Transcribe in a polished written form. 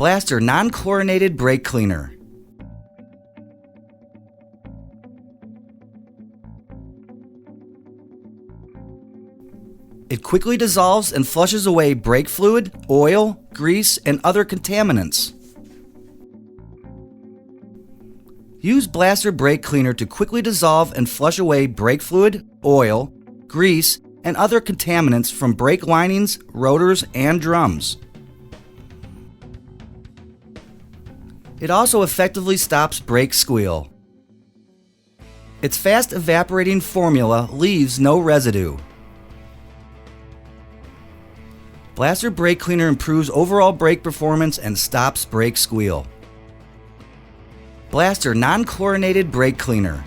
Blaster Non-Chlorinated Brake Cleaner. It quickly dissolves and flushes away brake fluid, oil, grease, and other contaminants. Use Blaster Brake Cleaner to quickly dissolve and flush away brake fluid, oil, grease, and other contaminants from brake linings, rotors, and drums. It also effectively stops brake squeal. Its fast evaporating formula leaves no residue. Blaster Brake Cleaner improves overall brake performance and stops brake squeal. Blaster Non-Chlorinated Brake Cleaner.